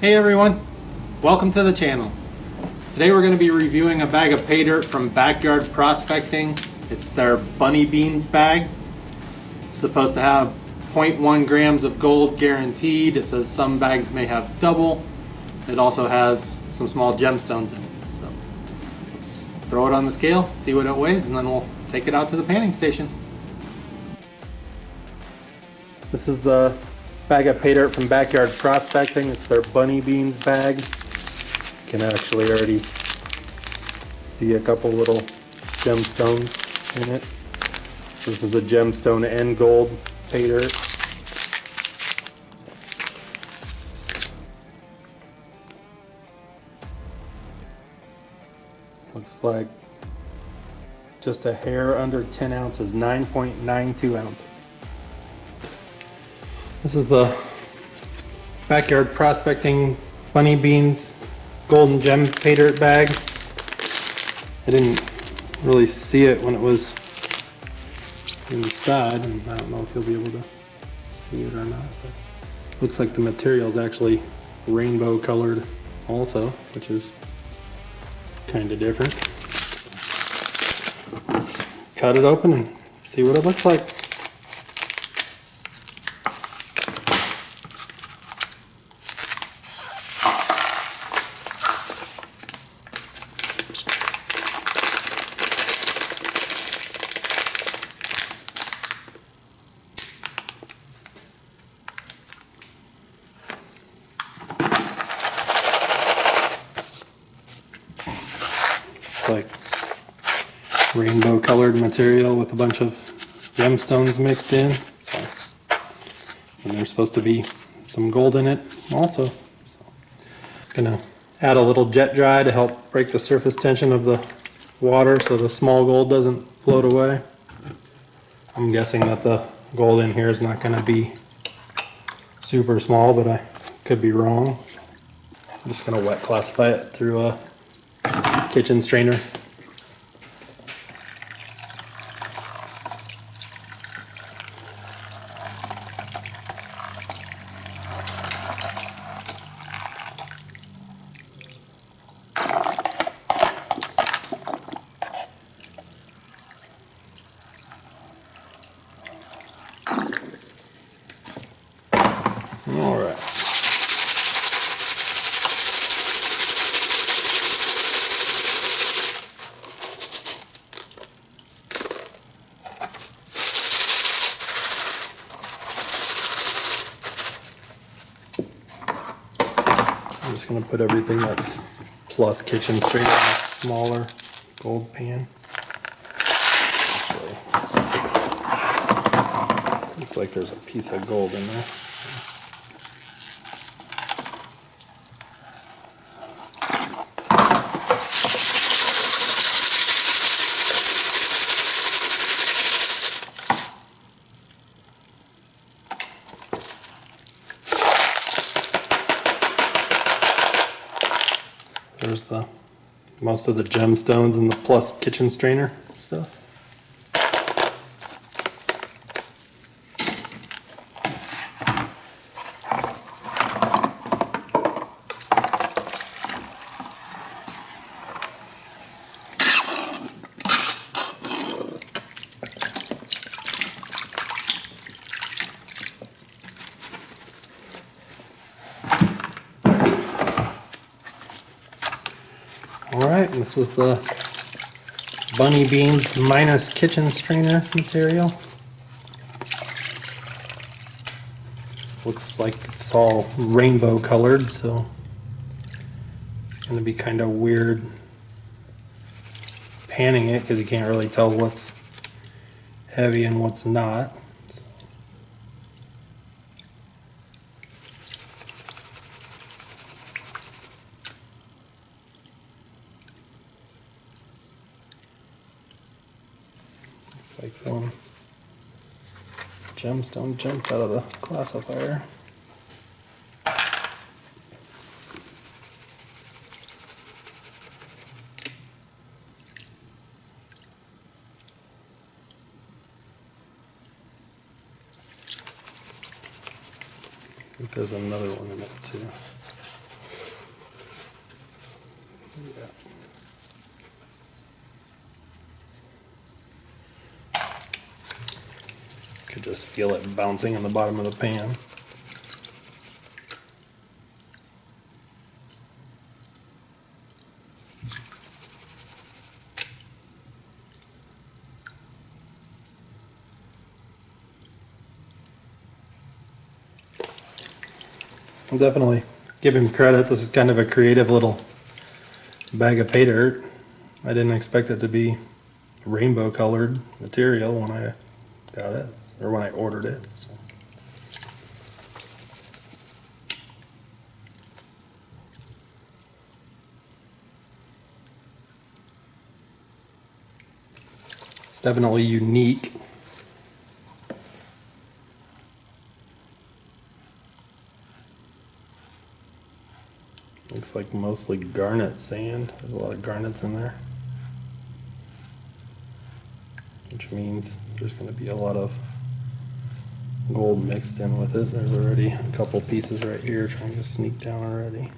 Hey everyone, welcome to the channel. Today we're going to be reviewing a bag of pay dirt from Backyard Prospecting. It's their Bunny Beans bag. It's supposed to have 0.1 grams of gold guaranteed. It says some bags may have double. It also has some small gemstones in it. So let's throw it on the scale, see what it weighs, and then we'll take it out to the panning station. This is the bag of pay dirt from Backyard Prospecting. It's their Bunny Beans bag. You can actually already see a couple little gemstones in it. This is a gemstone and gold pay dirt. Looks like just a hair under 10 ounces, 9.92 ounces. This is the Backyard Prospecting Bunny Beans Golden Gem Pay Dirt bag. I didn't really see it when it was inside, and I don't know if you'll be able to see it or not, but it looks like the material is actually rainbow colored also, which is kind of different. Let's cut it open and see what it looks like. It's like rainbow colored material with a bunch of gemstones mixed in. So, and there's supposed to be some gold in it also. So, gonna add a little jet dry to help break the surface tension of the water so the small gold doesn't float away. I'm guessing that the gold in here is not gonna be super small, but I could be wrong. I'm just gonna wet classify it through a kitchen strainer. All right. I'm just going to put everything that's plus kitchen strainer in a smaller gold pan. Looks like there's a piece of gold in there. There's the most of the gemstones and the plus kitchen strainer stuff. Alright, this is the Bunny Beans minus kitchen strainer material. Looks like it's all rainbow colored, so it's going to be kind of weird panning it because you can't really tell what's heavy and what's not. Like one gemstone jumped out of the classifier. I think there's another one in it too. You just feel it bouncing in the bottom of the pan. I'll definitely give him credit. This is kind of a creative little bag of pay dirt. I didn't expect it to be rainbow colored material when I got it, or when I ordered it. So. It's definitely unique. Looks like mostly garnet sand. There's a lot of garnets in there, which means there's going to be a lot of gold mixed in with it. There's already a couple pieces right here trying to sneak down already.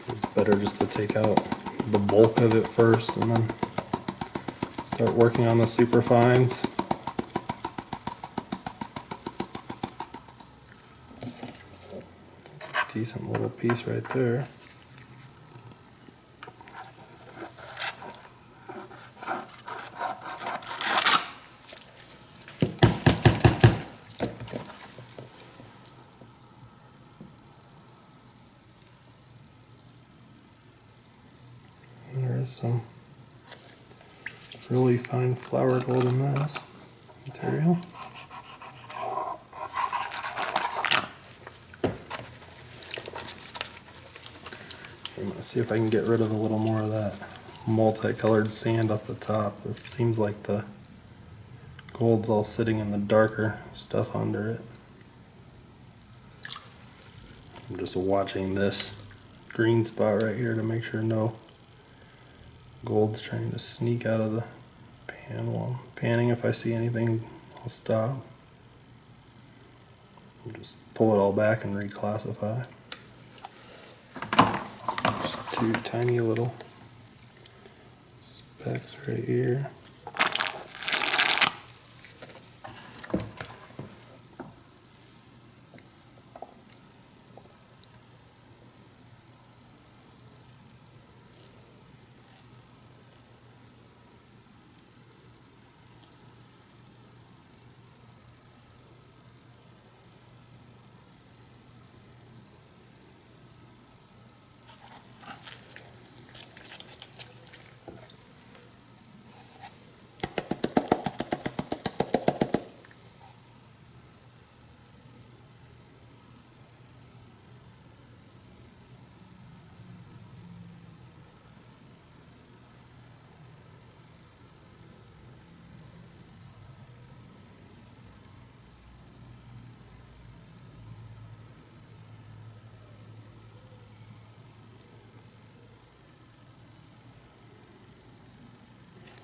It's better just to take out the bulk of it first and then start working on the superfines. Decent little piece right there. And there is some really fine flour gold in this material. I'm going to see if I can get rid of a little more of that multicolored sand off the top. This seems like the gold's all sitting in the darker stuff under it. I'm just watching this green spot right here to make sure no gold's trying to sneak out of the pan while I'm panning. If I see anything, I'll stop. I'll just pull it all back and reclassify. Just two tiny little specks right here.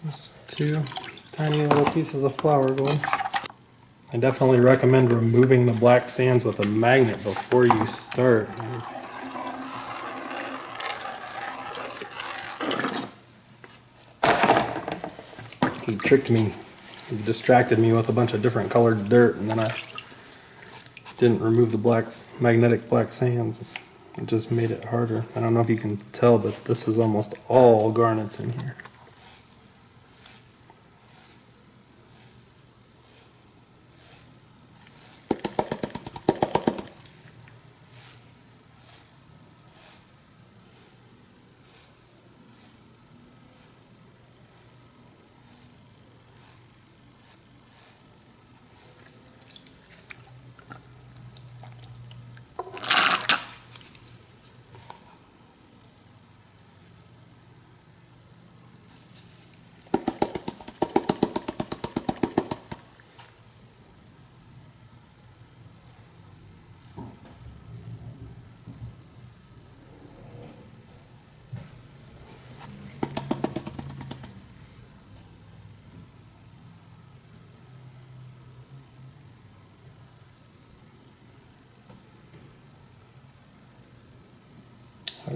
Just two tiny little pieces of flour gold. I definitely recommend removing the black sands with a magnet before you start. He tricked me. He distracted me with a bunch of different colored dirt, and then I didn't remove the magnetic black sands. It just made it harder. I don't know if you can tell, but this is almost all garnets in here.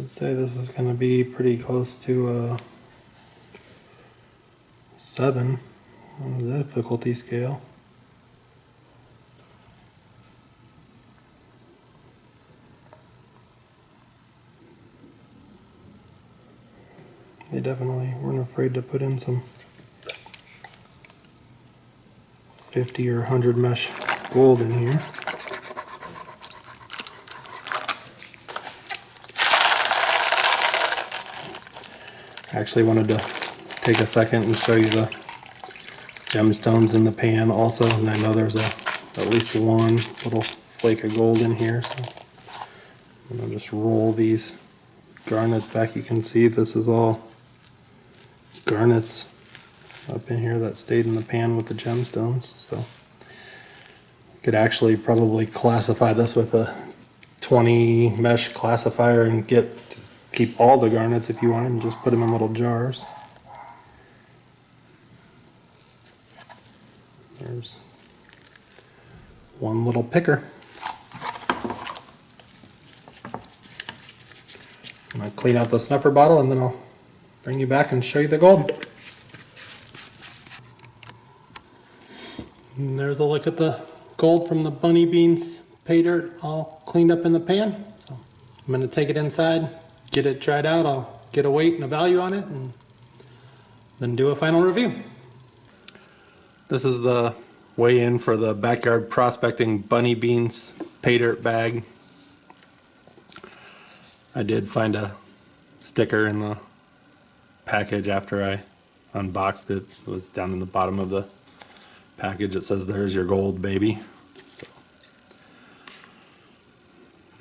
I'd say this is going to be pretty close to a 7 on the difficulty scale. They definitely weren't afraid to put in some 50 or 100 mesh gold in here. I actually wanted to take a second and show you the gemstones in the pan also, and I know there's at least one little flake of gold in here, so I'm going to just roll these garnets back. You can see this is all garnets up in here that stayed in the pan with the gemstones, so you could actually probably classify this with a 20 mesh classifier and keep all the garnets if you wanted and just put them in little jars. There's one little picker. I'm going to clean out the snuffer bottle and then I'll bring you back and show you the gold. And there's a look at the gold from the bunny beans pay dirt all cleaned up in the pan. So I'm going to take it inside, get it tried out. I'll get a weight and a value on it and then do a final review. This is the weigh-in for the Backyard Prospecting Bunny Beans pay dirt bag. I did find a sticker in the package after I unboxed it. It was down in the bottom of the package. It says, "There's your gold, baby." So,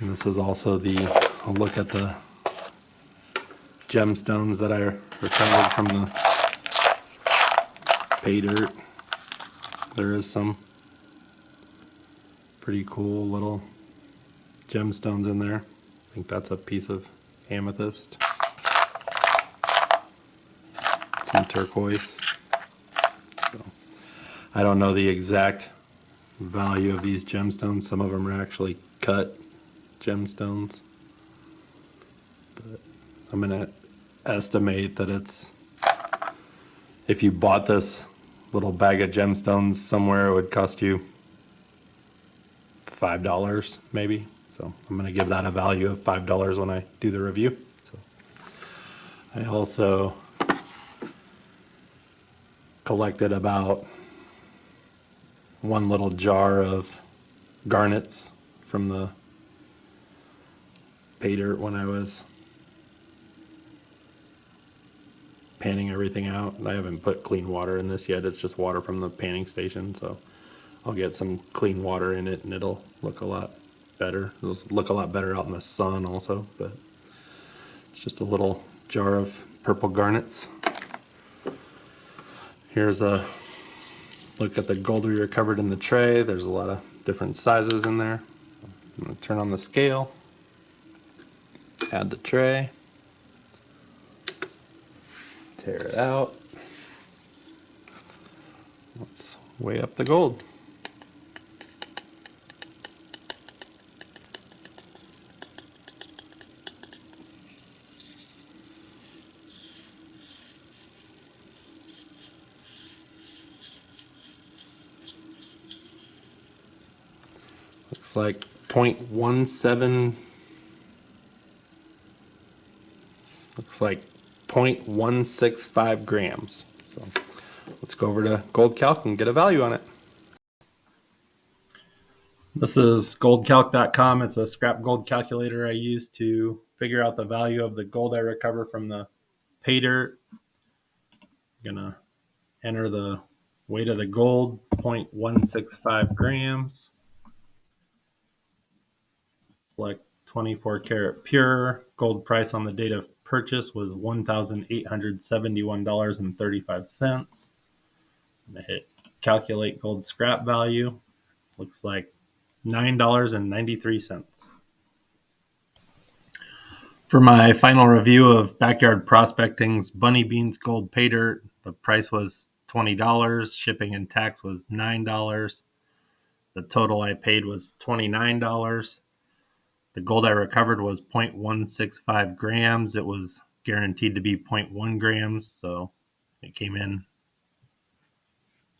and this is also a look at the gemstones that I recovered from the pay dirt. There is some pretty cool little gemstones in there. I think that's a piece of amethyst. Some turquoise. So, I don't know the exact value of these gemstones. Some of them are actually cut gemstones. But I'm going to estimate that if you bought this little bag of gemstones somewhere, it would cost you $5 maybe. So I'm going to give that a value of $5 when I do the review. So I also collected about one little jar of garnets from the pay dirt when I was panning everything out. I haven't put clean water in this yet. It's just water from the panning station, so I'll get some clean water in it and it'll look a lot better. It'll look a lot better out in the sun also, but it's just a little jar of purple garnets. Here's a look at the gold we recovered in the tray. There's a lot of different sizes in there. I'm going to turn on the scale, add the tray, tear it out. Let's weigh up the gold. Looks like 0.17, looks like 0.165 grams. So let's go over to GoldCalc and get a value on it. This is goldcalc.com. It's a scrap gold calculator I use to figure out the value of the gold I recover from the pay dirt. I'm gonna enter the weight of the gold, 0.165 grams. Select 24 karat pure. Gold price on the date of purchase was $1,871.35. I'm gonna hit calculate gold scrap value. Looks like $9.93. For my final review of Backyard Prospecting's Bunny Beans Gold Pay Dirt, the price was $20. Shipping and tax was $9. The total I paid was $29. The gold I recovered was 0.165 grams. It was guaranteed to be 0.1 grams, so it came in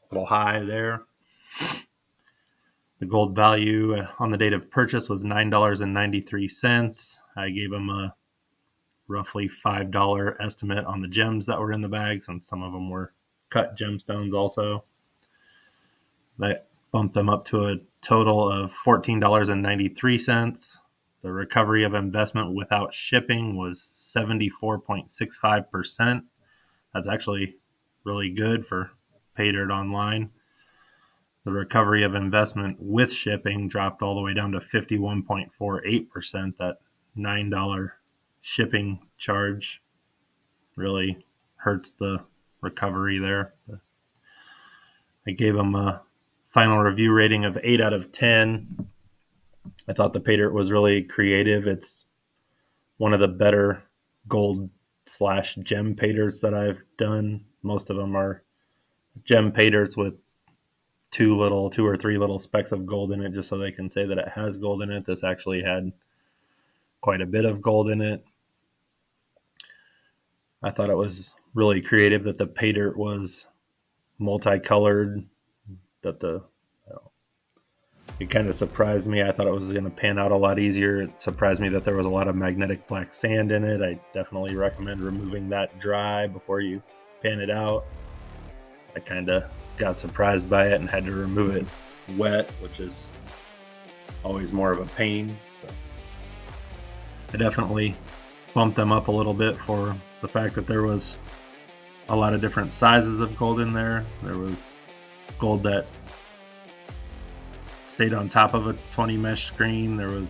a little high there. The gold value on the date of purchase was $9.93. I gave them a roughly $5 estimate on the gems that were in the bags, and some of them were cut gemstones also. That bumped them up to a total of $14.93. The recovery of investment without shipping was 74.65%. That's actually really good for pay dirt online. The recovery of investment with shipping dropped all the way down to 51.48%. That $9 shipping charge really hurts the recovery there. I gave them a final review rating of 8 out of 10. I thought the pay dirt was really creative. It's one of the better gold/gem pay dirts that I've done. Most of them are gem pay dirts with two or three little specks of gold in it just so they can say that it has gold in it. This actually had quite a bit of gold in it. I thought it was really creative that the pay dirt was multicolored, that it kind of surprised me. I thought it was going to pan out a lot easier. It surprised me that there was a lot of magnetic black sand in it. I definitely recommend removing that dry before you pan it out. I kind of got surprised by it and had to remove it wet, which is always more of a pain. So I definitely bumped them up a little bit for the fact that there was a lot of different sizes of gold in there. There was gold that stayed on top of a 20 mesh screen. There was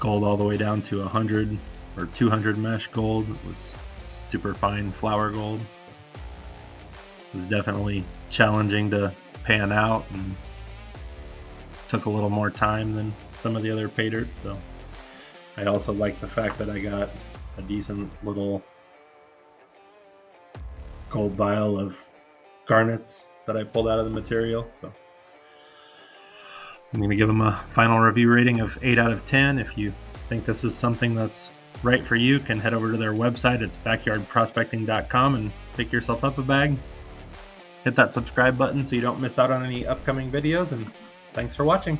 gold all the way down to 100 or 200 mesh gold. It was super fine flour gold. It was definitely challenging to pan out and took a little more time than some of the other pay dirts. So I also like the fact that I got a decent little gold vial of garnets that I pulled out of the material. So I'm going to give them a final review rating of 8 out of 10. If you think this is something that's right for you, can head over to their website. It's backyardprospecting.com and pick yourself up a bag. Hit that subscribe button so you don't miss out on any upcoming videos, and thanks for watching.